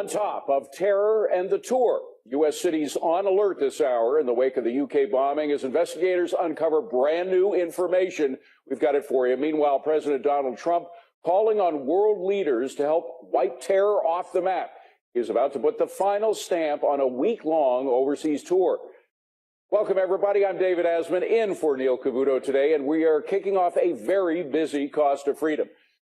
On top of terror and the tour, U.S. cities on alert this hour in the wake of the U.K. bombing as investigators uncover brand new information. We've got it for you. Meanwhile, President Donald Trump calling on world leaders to help wipe terror off the map. He's about to put the final stamp on a week-long overseas tour. Welcome, everybody. I'm David Asman in for Neil Cavuto today, and we are kicking off a very busy Cost of Freedom.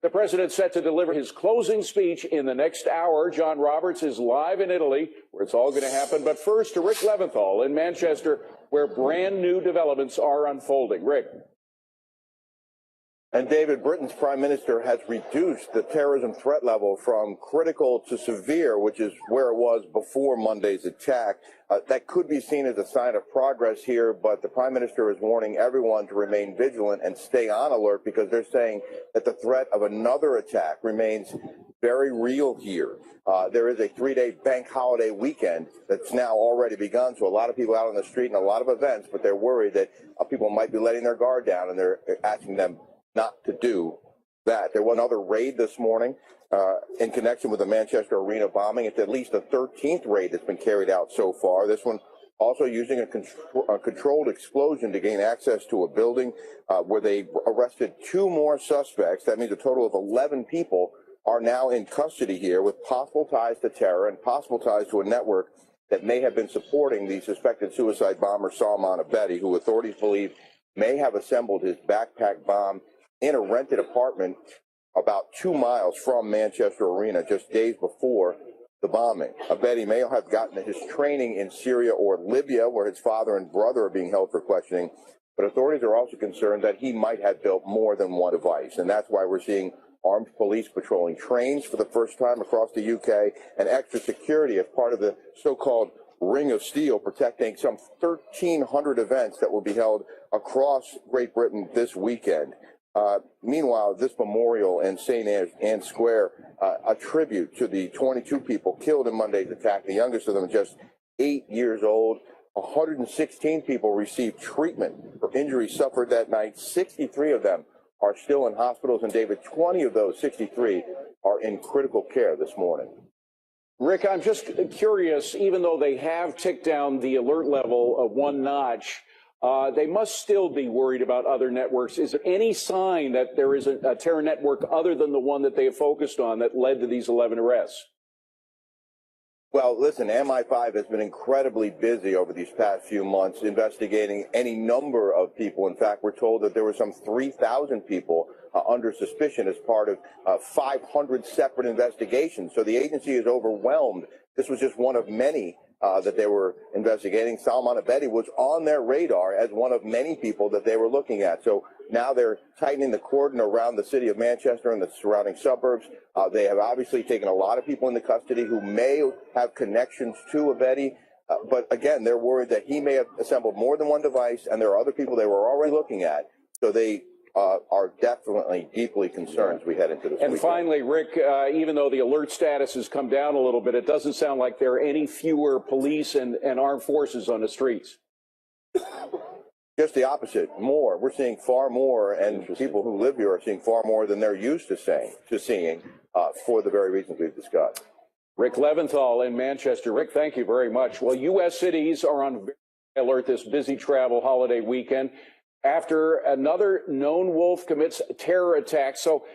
The president set to deliver his closing speech in the next hour. John Roberts is live in Italy, where it's all going to happen. But first to Rick Leventhal in Manchester, where brand new developments are unfolding. Rick. And David, Britain's prime minister has reduced the terrorism threat level from critical to severe, which is where it was before Monday's attack. That could be seen as a sign of progress here, but the prime minister is warning everyone to remain vigilant and stay on alert because they're saying that the threat of another attack remains very real here. There is a 3-day bank holiday weekend that's now already begun, so a lot of people out on the street and a lot of events, but they're worried that people might be letting their guard down, and they're asking them not to do that. There was another raid this morning in connection with the Manchester Arena bombing. It's at least the 13th raid that's been carried out so far. This one also using a controlled explosion to gain access to a building where they arrested 2 more suspects. That means a total of 11 people are now in custody here with possible ties to terror and possible ties to a network that may have been supporting the suspected suicide bomber Salman Abedi, who authorities believe may have assembled his backpack bomb in a rented apartment about 2 miles from Manchester Arena just days before the bombing. Abedi may have gotten his training in Syria or Libya, where his father and brother are being held for questioning, but authorities are also concerned that he might have built more than one device, and that's why we're seeing armed police patrolling trains for the first time across the UK and extra security as part of the so-called Ring of Steel, protecting some 1,300 events that will be held across Great Britain this weekend. Meanwhile, this memorial in St. Anne's Square, a tribute to the 22 people killed in Monday's attack, the youngest of them just 8 years old. 116 people received treatment for injuries suffered that night. 63 of them are still in hospitals, and David, 20 of those 63 are in critical care this morning. Rick, I'm just curious, even though they have ticked down the alert level of 1 notch, they must still be worried about other networks. Is there any sign that there is a terror network other than the one that they have focused on that led to these 11 arrests? Well, listen, MI5 has been incredibly busy over these past few months investigating any number of people. In fact, we're told that there were some 3,000 people under suspicion as part of 500 separate investigations. So the agency is overwhelmed. This was just one of many that they were investigating. Salman Abedi was on their radar as one of many people that they were looking at. So now they're tightening the cordon around the city of Manchester and the surrounding suburbs. They have obviously taken a lot of people into custody who may have connections to Abedi. But again, they're worried that he may have assembled more than one device, and there are other people they were already looking at. So they are definitely deeply concerned as we head into this And weekend. finally, Rick, even though the alert status has come down a little bit, it doesn't sound like there are any fewer police and armed forces on the streets. Just the opposite, more. We're seeing far more, and people who live here are seeing far more than they're used to seeing for the very reasons we've discussed. Rick Leventhal in Manchester. Rick, thank you very much. Well, U.S. cities are on alert this busy travel holiday weekend after another known wolf commits terror attacks. So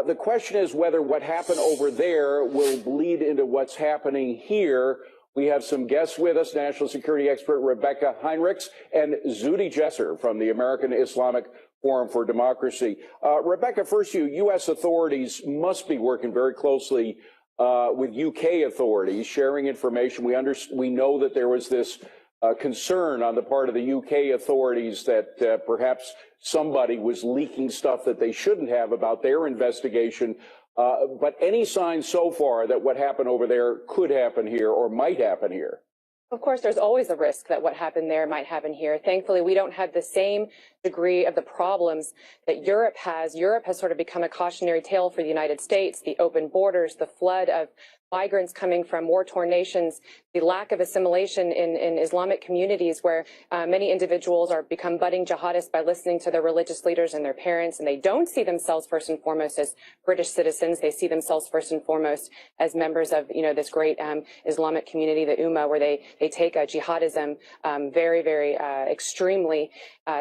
the question is whether what happened over there will bleed into what's happening here. We have some guests with us, national security expert Rebecca Heinrichs and Zuhdi Jasser from the American Islamic Forum for Democracy. Rebecca, first U.S. authorities must be working very closely with U.K. authorities, sharing information. We know that there was this concern on the part of the UK authorities that perhaps somebody was leaking stuff that they shouldn't have about their investigation. But any signs so far that what happened over there could happen here or might happen here? Of course, there's always a risk that what happened there might happen here. Thankfully, we don't have the same degree of the problems that Europe has. Europe has sort of become a cautionary tale for the United States, the open borders, the flood of migrants coming from war-torn nations, the lack of assimilation in Islamic communities where many individuals are become budding jihadists by listening to their religious leaders and their parents, and they don't see themselves first and foremost as British citizens. They see themselves first and foremost as members of, this great Islamic community, the Ummah, where they take jihadism very, very extremely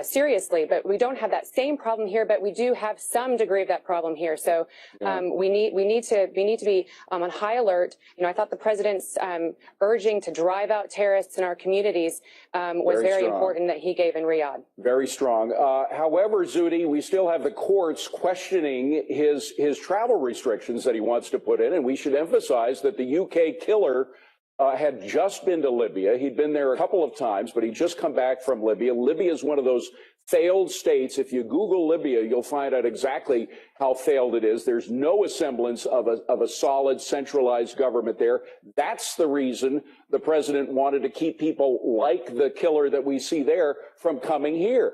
seriously. But we don't have that same problem here, but we do have some degree of that problem here. So we need to be on high alert. I thought the president's urging to drive out terrorists in our communities was very important that he gave in Riyadh. Very strong. However, Zudi, we still have the courts questioning his travel restrictions that he wants to put in, and we should emphasize that the UK killer had just been to Libya. He'd been there a couple of times, but he'd just come back from Libya. Libya is one of those failed states. If you Google Libya, you'll find out exactly how failed it is. There's no semblance of a solid centralized government there. That's the reason the president wanted to keep people like the killer that we see there from coming here.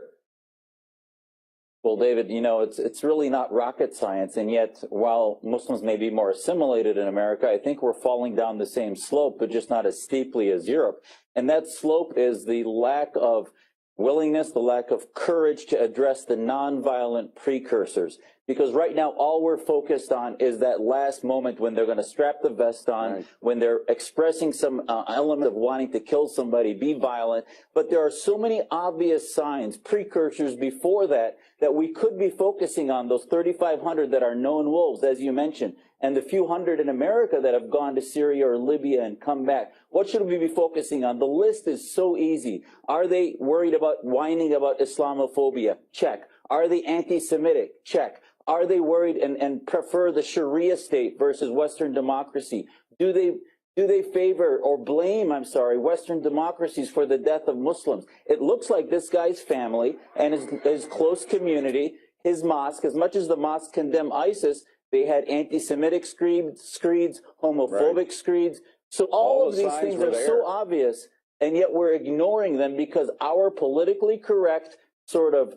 Well, David, it's really not rocket science. And yet, while Muslims may be more assimilated in America, I think we're falling down the same slope, but just not as steeply as Europe. And that slope is the lack of willingness, the lack of courage to address the nonviolent precursors. Because right now, all we're focused on is that last moment when they're going to strap the vest on, right, when they're expressing some element of wanting to kill somebody, be violent. But there are so many obvious signs, precursors before that, that we could be focusing on those 3,500 that are known wolves, as you mentioned, and the few hundred in America that have gone to Syria or Libya and come back. What should we be focusing on? The list is so easy. Are they worried about whining about Islamophobia? Check. Are they anti-Semitic? Check. Are they worried and prefer the Sharia state versus Western democracy? Do they favor or blame, Western democracies for the death of Muslims? It looks like this guy's family and his close community, his mosque, as much as the mosque condemned ISIS, they had anti-Semitic screeds, homophobic right, screeds. So all of these things are so obvious, and yet we're ignoring them because our politically correct sort of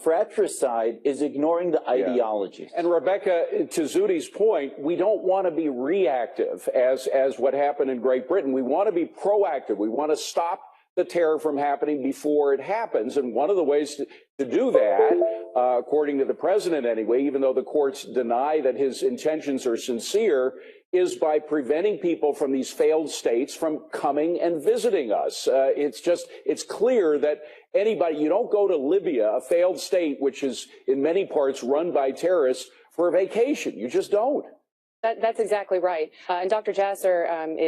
fratricide is ignoring the ideology. And Rebecca, to Zudi's point, we don't want to be reactive as what happened in Great Britain. We want to be proactive. We want to stop the terror from happening before it happens. And one of the ways to do that, according to the president anyway, even though the courts deny that his intentions are sincere, is by preventing people from these failed states from coming and visiting us. It's clear that anybody, you don't go to Libya, a failed state, which is in many parts run by terrorists, for a vacation. You just don't. That's exactly right. And Dr. Jasser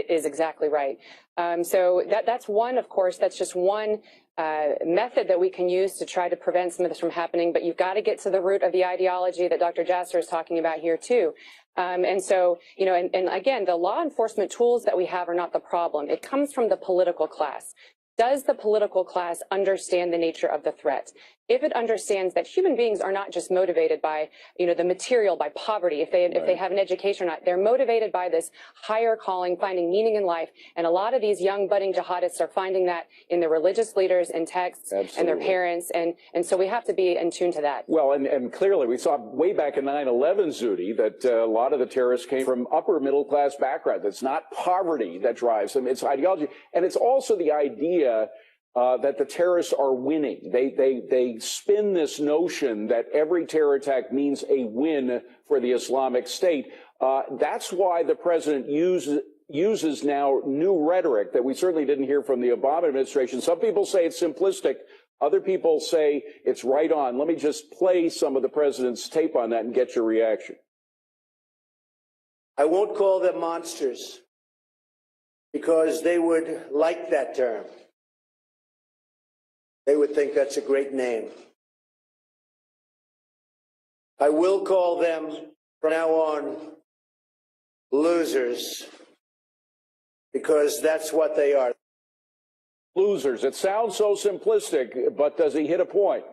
is exactly right. So that's one, of course, that's just one method that we can use to try to prevent some of this from happening. But you've got to get to the root of the ideology that Dr. Jasser is talking about here, too. And so, and again, the law enforcement tools that we have are not the problem. It comes from the political class. Does the political class understand the nature of the threat? If it understands that human beings are not just motivated by, the material, by poverty, if they have an education or not, they're motivated by this higher calling, finding meaning in life. And a lot of these young budding jihadists are finding that in their religious leaders and texts and their parents. And so we have to be in tune to that. Well, and clearly we saw way back in 9/11, Zudi, that a lot of the terrorists came from upper middle class backgrounds. It's not poverty that drives them. It's ideology. And it's also the idea that the terrorists are winning. They spin this notion that every terror attack means a win for the Islamic State. That's why the president uses now new rhetoric that we certainly didn't hear from the Obama administration. Some people say it's simplistic. Other people say it's right on. Let me just play some of the president's tape on that and get your reaction. I won't call them monsters because they would like that term. They would think that's a great name. I will call them from now on losers because that's what they are. Losers. It sounds so simplistic, but does he hit a point?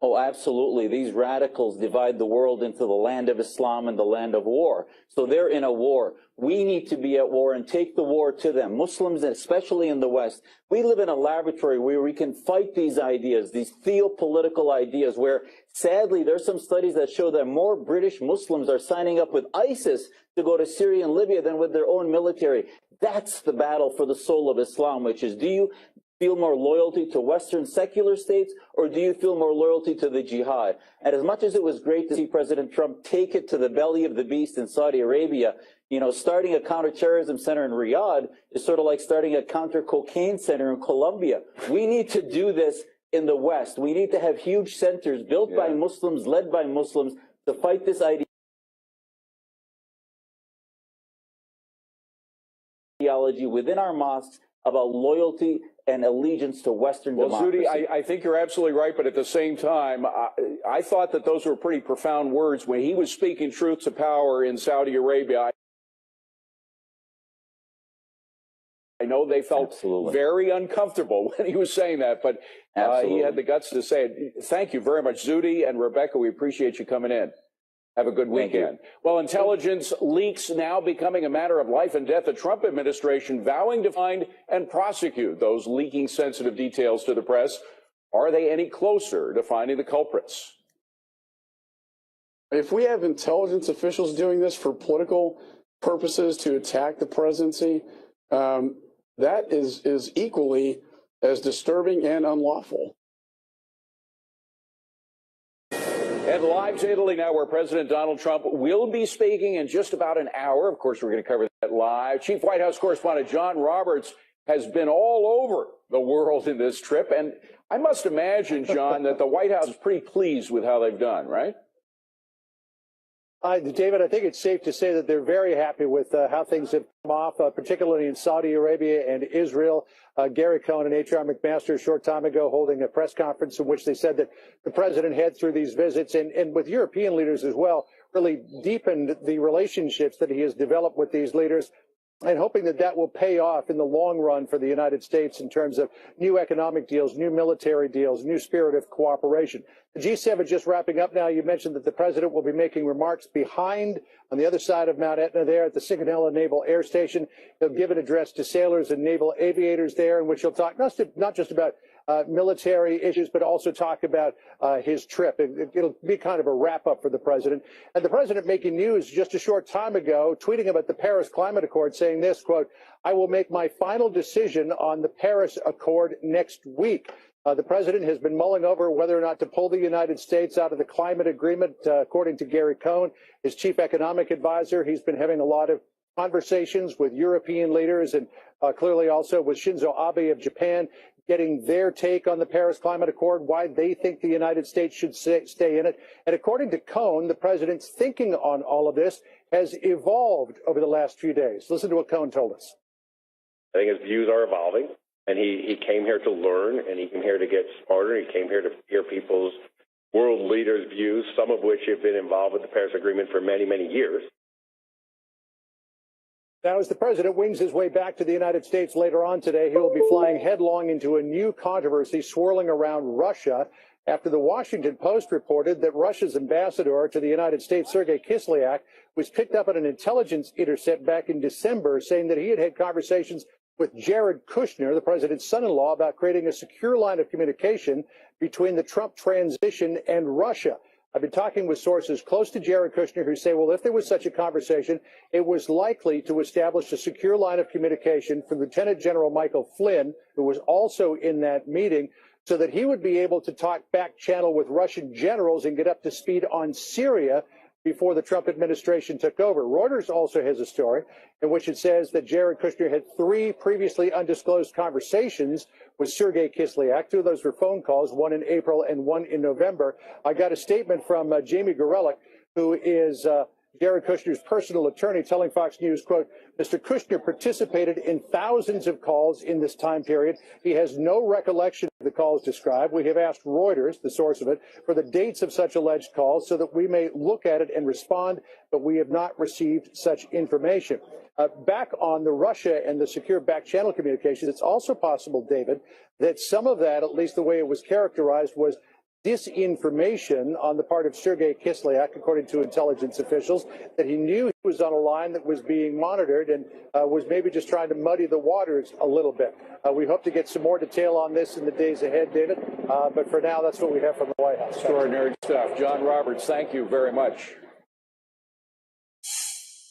Oh, absolutely. These radicals divide the world into the land of Islam and the land of war. So they're in a war. We need to be at war and take the war to them. Muslims, especially in the West, we live in a laboratory where we can fight these ideas, these theopolitical ideas, where sadly there's some studies that show that more British Muslims are signing up with ISIS to go to Syria and Libya than with their own military. That's the battle for the soul of Islam, which is, do you feel more loyalty to Western secular states, or do you feel more loyalty to the jihad? And as much as it was great to see President Trump take it to the belly of the beast in Saudi Arabia, you know, starting a counterterrorism center in Riyadh is sort of like starting a counter-cocaine center in Colombia. We need to do this in the West. We need to have huge centers built by Muslims, led by Muslims, to fight this ideology within our mosques about loyalty and allegiance to Western democracy. Zuhdi, I think you're absolutely right, but at the same time, I thought that those were pretty profound words when he was speaking truth to power in Saudi Arabia. I know they felt very uncomfortable when he was saying that, but he had the guts to say it. Thank you very much, Zuhdi and Rebecca. We appreciate you coming in. Have a good weekend. Well, intelligence leaks now becoming a matter of life and death. The Trump administration vowing to find and prosecute those leaking sensitive details to the press. Are they any closer to finding the culprits? If we have intelligence officials doing this for political purposes to attack the presidency, that is equally as disturbing and unlawful. And live to Italy now, where President Donald Trump will be speaking in just about an hour. Of course, we're going to cover that live. Chief White House correspondent John Roberts has been all over the world in this trip. And I must imagine, John, that the White House is pretty pleased with how they've done, right? David, I think it's safe to say that they're very happy with how things have come off, particularly in Saudi Arabia and Israel. Gary Cohn and H.R. McMaster a short time ago holding a press conference in which they said that the president had, through these visits and with European leaders as well, really deepened the relationships that he has developed with these leaders, and hoping that that will pay off in the long run for the United States in terms of new economic deals, new military deals, new spirit of cooperation. The G7 just wrapping up now. You mentioned that the president will be making remarks behind, on the other side of Mount Etna there at the Sigonella Naval Air Station. He'll give an address to sailors and naval aviators there, in which he'll talk not just about military issues, but also talk about his trip. It'll be kind of a wrap-up for the president. And the president making news just a short time ago, tweeting about the Paris Climate Accord, saying this, quote, "I will make my final decision on the Paris Accord next week." The president has been mulling over whether or not to pull the United States out of the climate agreement, according to Gary Cohn, his chief economic advisor. He's been having a lot of conversations with European leaders and clearly also with Shinzo Abe of Japan, getting their take on the Paris Climate Accord, why they think the United States should stay in it. And according to Cohn, the president's thinking on all of this has evolved over the last few days. Listen to what Cohn told us. I think his views are evolving, and he came here to learn, and he came here to get smarter. He came here to hear people's world leaders' views, some of which have been involved with the Paris Agreement for many, many years. Now, as the president wings his way back to the United States later on today, he will be flying headlong into a new controversy swirling around Russia after the Washington Post reported that Russia's ambassador to the United States, Sergei Kislyak, was picked up at an intelligence intercept back in December, saying that he had had conversations with Jared Kushner, the president's son-in-law, about creating a secure line of communication between the Trump transition and Russia. I've been talking with sources close to Jared Kushner who say, well, if there was such a conversation, it was likely to establish a secure line of communication from Lieutenant General Michael Flynn, who was also in that meeting, so that he would be able to talk back channel with Russian generals and get up to speed on Syria before the Trump administration took over. Reuters also has a story in which it says that Jared Kushner had 3 previously undisclosed conversations with Sergei Kislyak. 2 of those were phone calls, one in April and one in November. I got a statement from Jamie Gorelick, who is Jared Kushner's personal attorney, telling Fox News, quote, Mr. Kushner participated in thousands of calls in this time period. He has no recollection of the calls described. We have asked Reuters, the source of it, for the dates of such alleged calls so that we may look at it and respond, but we have not received such information. Back on the Russia and the secure back channel communications, it's also possible, David, that some of that, at least the way it was characterized, was disinformation on the part of Sergei Kislyak, according to intelligence officials, that he knew he was on a line that was being monitored and was maybe just trying to muddy the waters a little bit. We hope to get some more detail on this in the days ahead, David. But for now, that's what we have from the White House. Extraordinary stuff. John Roberts, thank you very much.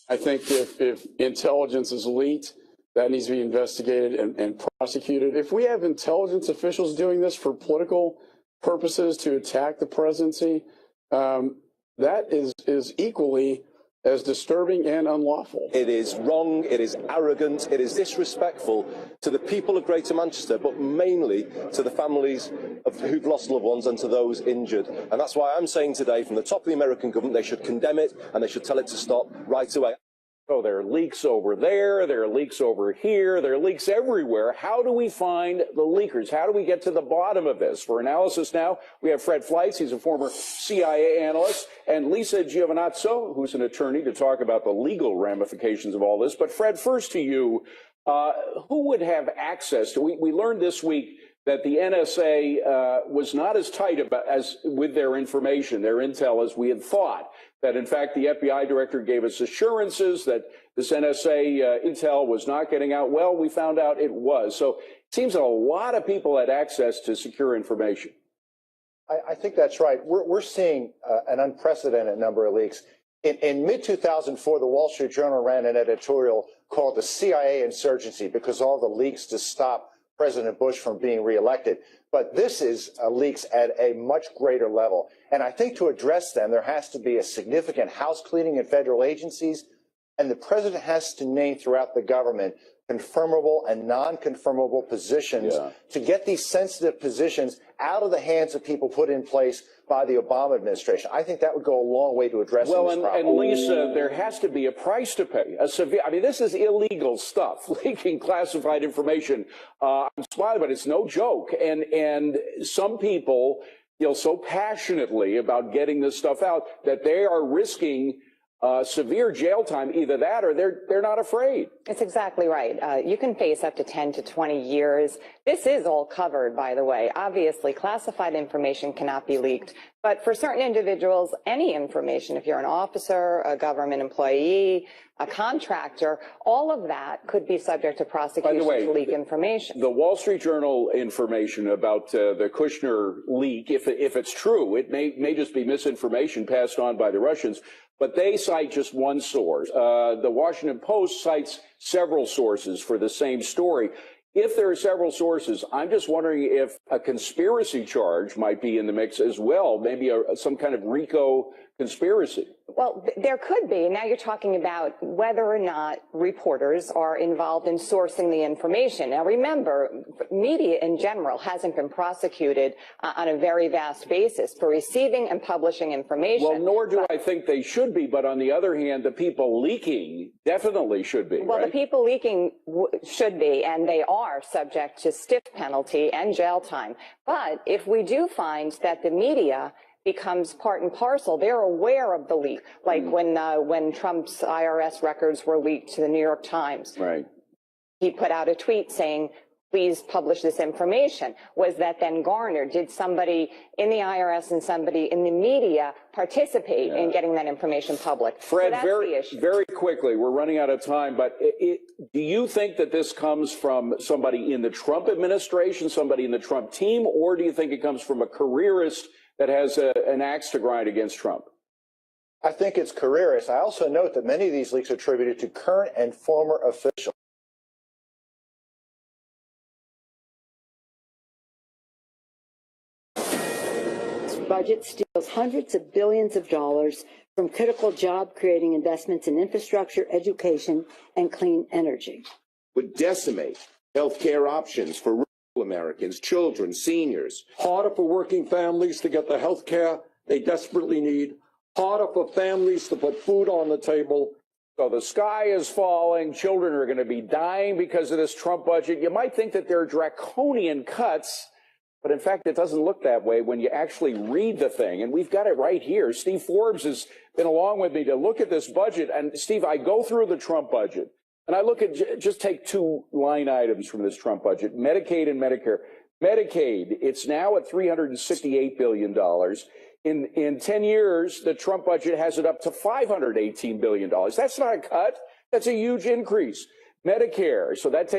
I think if intelligence is leaked, that needs to be investigated and prosecuted. If we have intelligence officials doing this for political purposes to attack the presidency, that is equally as disturbing and unlawful. It is wrong, it is arrogant, it is disrespectful to the people of Greater Manchester, but mainly to the families who've lost loved ones and to those injured. And that's why I'm saying today, from the top of the American government, they should condemn it and they should tell it to stop right away. So there are leaks over there, there are leaks over here, there are leaks everywhere. How do we find the leakers? How do we get to the bottom of this? For analysis now, we have Fred Fleitz, he's a former CIA analyst, and Lisa Giovinazzo, who's an attorney, to talk about the legal ramifications of all this. But Fred, first to you, who would have access to, we learned this week that the NSA was not as tight with their information, their intel, as we had thought. That, in fact, the FBI director gave us assurances that this NSA intel was not getting out. Well, we found out it was. So it seems that a lot of people had access to secure information. I think that's right. We're seeing an unprecedented number of leaks. In mid-2004, the Wall Street Journal ran an editorial called the CIA Insurgency because all the leaks to stop President Bush from being reelected. But this is leaks at a much greater level. And I think to address them, there has to be a significant house cleaning in federal agencies. And the president has to name throughout the government confirmable and non-confirmable positions to get these sensitive positions out of the hands of people put in place by the Obama administration. I think that would go a long way to addressing this problem. And Lisa, there has to be a price to pay. I mean, this is illegal stuff, leaking classified information. I'm smiling, but it's no joke. And some people feel so passionately about getting this stuff out that they are risking severe jail time, either that or they're not afraid. It's exactly right. You can face up to 10 to 20 years. This is all covered, by the way. Obviously, classified information cannot be leaked. But for certain individuals, any information, if you're an officer, a government employee, a contractor, all of that could be subject to prosecution to leak information. The Wall Street Journal information about the Kushner leak, if it's true, it may just be misinformation passed on by the Russians. But they cite just one source. The Washington Post cites several sources for the same story. If there are several sources, I'm just wondering if a conspiracy charge might be in the mix as well, maybe some kind of RICO conspiracy. Well, there could be. Now you're talking about whether or not reporters are involved in sourcing the information. Now remember, media in general hasn't been prosecuted on a very vast basis for receiving and publishing information. Well, nor do I think they should be, but on the other hand, the people leaking definitely should be. Well, right? The people leaking should be, and they are subject to stiff penalty and jail time. But if we do find that the media becomes part and parcel, they're aware of the leak, like when Trump's IRS records were leaked to the New York Times. Right. He put out a tweet saying, please publish this information. Was that then garnered? Did somebody in the IRS and somebody in the media participate in getting that information public? Fred, So very quickly, we're running out of time, but do you think that this comes from somebody in the Trump administration, somebody in the Trump team, or do you think it comes from a careerist that has an axe to grind against Trump? I think it's careerist. I also note that many of these leaks are attributed to current and former officials. This budget steals hundreds of billions of dollars from critical job-creating investments in infrastructure, education, and clean energy. Would decimate health care options for rural Americans, children, seniors. Harder for working families to get the health care they desperately need. Harder for families to put food on the table. So the sky is falling. Children are going to be dying because of this Trump budget. You might think that they're draconian cuts, but in fact, it doesn't look that way when you actually read the thing. And we've got it right here. Steve Forbes has been along with me to look at this budget. And Steve, I go through the Trump budget and I look at, just take two line items from this Trump budget, Medicaid and Medicare. Medicaid, it's now at $368 billion. In 10 years, the Trump budget has it up to $518 billion. That's not a cut. That's a huge increase. Medicare, so that's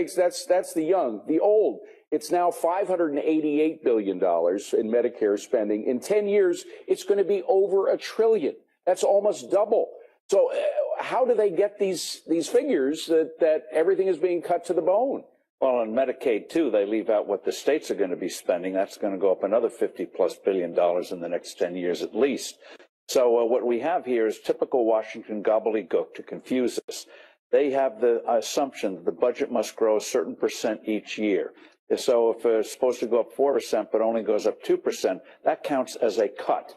the young. The old, it's now $588 billion in Medicare spending. In 10 years, it's going to be over $1 trillion. That's almost double. So how do they get these figures that everything is being cut to the bone? Well, on Medicaid, too, they leave out what the states are going to be spending. That's going to go up another $50+ billion in the next 10 years at least. So what we have here is typical Washington gobbledygook to confuse us. They have the assumption that the budget must grow a certain percent each year. So if it's supposed to go up 4% but only goes up 2%, that counts as a cut.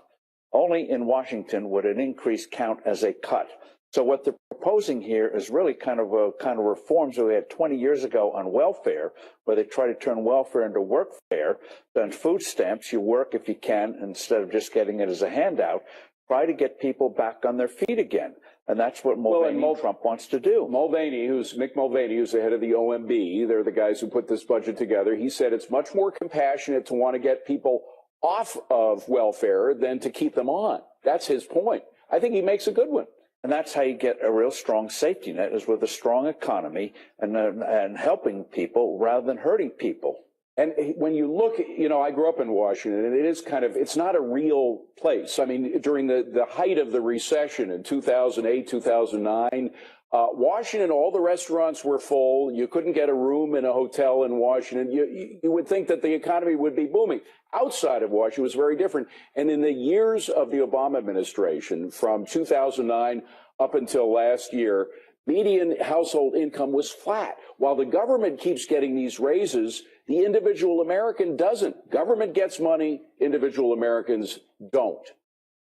Only in Washington would an increase count as a cut. So what they're proposing here is really kind of reforms that we had 20 years ago on welfare, where they try to turn welfare into workfare. On food stamps, you work if you can instead of just getting it as a handout. Try to get people back on their feet again. And that's what Mulvaney and Trump wants to do. Mick Mulvaney, who's the head of the OMB, they're the guys who put this budget together. He said it's much more compassionate to want to get people off of welfare than to keep them on. That's his point. I think he makes a good one. And that's how you get a real strong safety net, is with a strong economy and helping people rather than hurting people. And when you look, I grew up in Washington, and it is it's not a real place. I mean, during the height of the recession in 2008, 2009, Washington, all the restaurants were full. You couldn't get a room in a hotel in Washington. You would think that the economy would be booming. Outside of Washington, it was very different. And in the years of the Obama administration, from 2009 up until last year, median household income was flat. While the government keeps getting these raises, the individual American doesn't. Government gets money, individual Americans don't.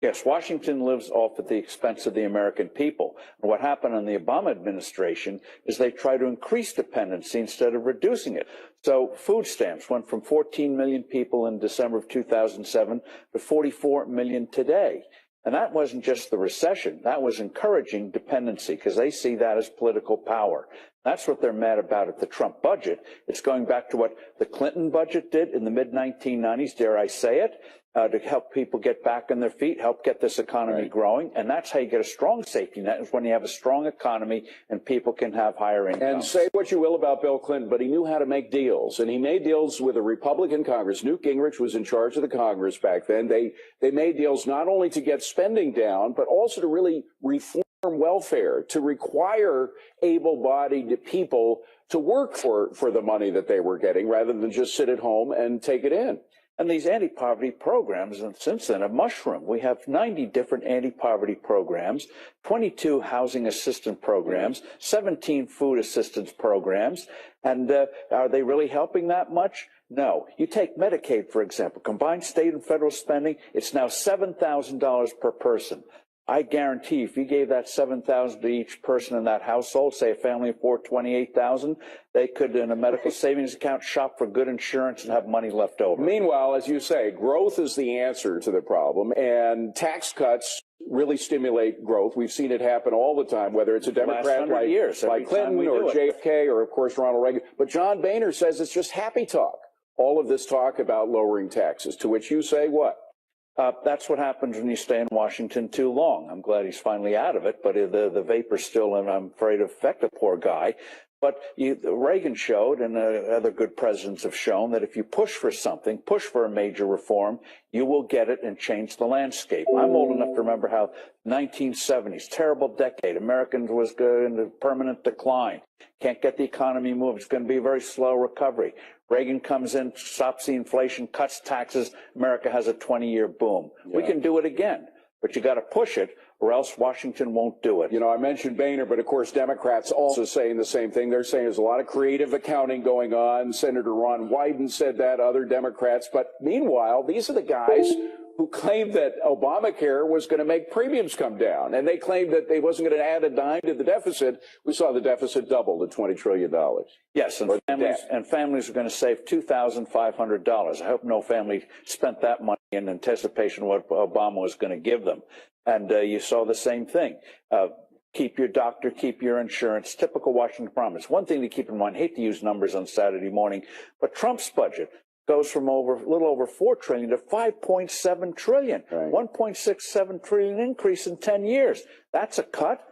Yes, Washington lives off at the expense of the American people. And what happened in the Obama administration is they try to increase dependency instead of reducing it. So food stamps went from 14 million people in December of 2007 to 44 million today. And that wasn't just the recession. That was encouraging dependency, because they see that as political power. That's what they're mad about at the Trump budget. It's going back to what the Clinton budget did in the mid-1990s, dare I say it, to help people get back on their feet, help get this economy growing. And that's how you get a strong safety net, is when you have a strong economy and people can have higher incomes. And say what you will about Bill Clinton, but he knew how to make deals. And he made deals with a Republican Congress. Newt Gingrich was in charge of the Congress back then. They made deals not only to get spending down, but also to really reform welfare, to require able-bodied people to work for the money that they were getting rather than just sit at home and take it in. And these anti-poverty programs, and since then, have mushroomed. We have 90 different anti-poverty programs, 22 housing assistance programs, 17 food assistance programs. And are they really helping that much? No. You take Medicaid, for example, combined state and federal spending, it's now $7,000 per person. I guarantee if you gave that $7,000 to each person in that household, say a family of four, $28,000, they could, in a medical savings account, shop for good insurance and have money left over. Meanwhile, as you say, growth is the answer to the problem, and tax cuts really stimulate growth. We've seen it happen all the time, whether it's a Democrat like Clinton or JFK or, of course, Ronald Reagan. But John Boehner says it's just happy talk, all of this talk about lowering taxes, to which you say what? That's what happens when you stay in Washington too long. I'm glad he's finally out of it, but the vapor's still, and I'm afraid to affect the poor guy. But Reagan showed, and other good presidents have shown, that if you push for something, push for a major reform, you will get it and change the landscape. I'm old enough to remember how 1970s, terrible decade, Americans was in permanent decline. Can't get the economy moving. It's going to be a very slow recovery. Reagan comes in, stops the inflation, cuts taxes. America has a 20-year boom. Yeah. We can do it again, but you got to push it, or else Washington won't do it. You know, I mentioned Boehner, but of course Democrats also saying the same thing. They're saying there's a lot of creative accounting going on. Senator Ron Wyden said that, other Democrats. But meanwhile, these are the guys who claimed that Obamacare was going to make premiums come down. And they claimed that they wasn't going to add a dime to the deficit. We saw the deficit double to $20 trillion. Yes, and families are going to save $2,500. I hope no family spent that money in anticipation of what Obama was going to give them. And you saw the same thing. Keep your doctor, keep your insurance, typical Washington promise. One thing to keep in mind, I hate to use numbers on Saturday morning, but Trump's budget, goes from a little over 4 trillion to 5.7 trillion, Right. 1.67 trillion increase in 10 years. That's a cut.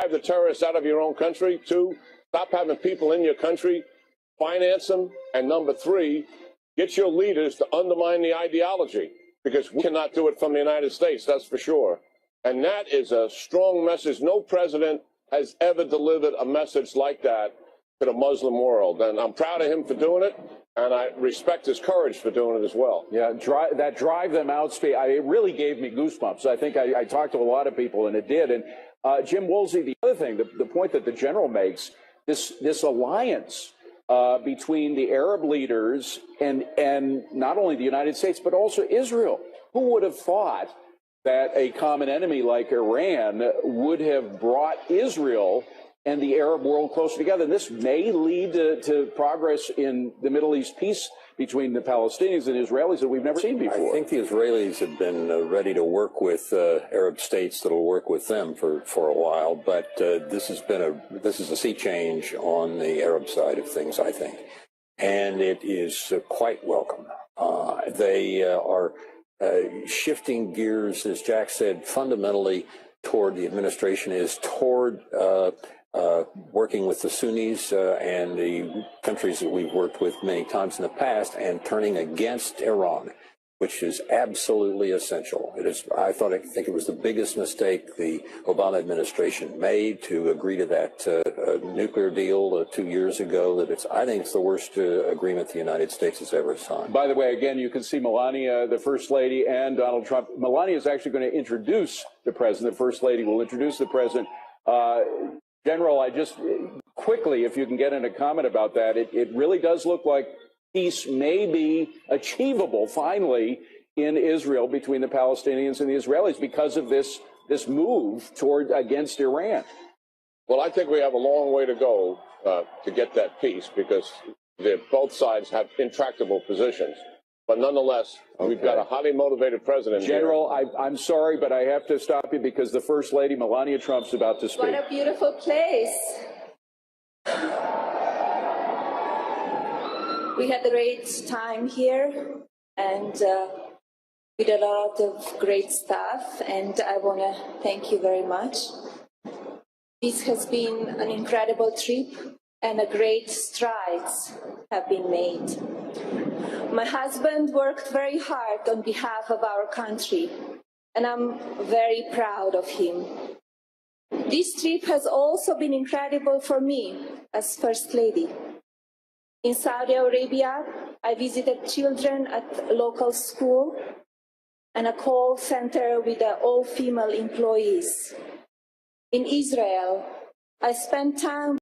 drive the terrorists out of your own country. 2, stop having people in your country, finance them. And number 3, get your leaders to undermine the ideology, because we cannot do it from the United States, that's for sure. And that is a strong message. No president has ever delivered a message like that to the Muslim world. And I'm proud of him for doing it, and I respect his courage for doing it as well. Yeah, that drive them out speech, it really gave me goosebumps. I think I talked to a lot of people, and it did. And Jim Woolsey, the other thing, the point that the general makes, this alliance between the Arab leaders and not only the United States, but also Israel. Who would have thought that a common enemy like Iran would have brought Israel and the Arab world closer together? And this may lead to progress in the Middle East peace between the Palestinians and Israelis that we've never seen before. I think the Israelis have been ready to work with Arab states that will work with them for a while, but this is a sea change on the Arab side of things, I think, and it is quite welcome. They are shifting gears, as Jack said, fundamentally toward the administration is toward working with the Sunnis and the countries that we've worked with many times in the past, and turning against Iran, which is absolutely essential. It is. I think it was the biggest mistake the Obama administration made to agree to that nuclear deal 2 years ago. I think it's the worst agreement the United States has ever signed. By the way, again, you can see Melania, the First Lady, and Donald Trump. Melania is actually going to introduce the president. The First Lady will introduce the president. General, I just quickly, if you can get in a comment about that, it really does look like peace may be achievable finally in Israel between the Palestinians and the Israelis because of this move against Iran. Well, I think we have a long way to go to get that peace, because both sides have intractable positions. But nonetheless, we've got a highly motivated president. General, I'm sorry, but I have to stop you because the First Lady, Melania Trump's about to speak. What a beautiful place. We had a great time here, and we did a lot of great stuff, and I want to thank you very much. This has been an incredible trip, and a great strides have been made. My husband worked very hard on behalf of our country, and I'm very proud of him. This trip has also been incredible for me as First Lady. In Saudi Arabia, I visited children at a local school and a call center with all-female employees. In Israel, I spent time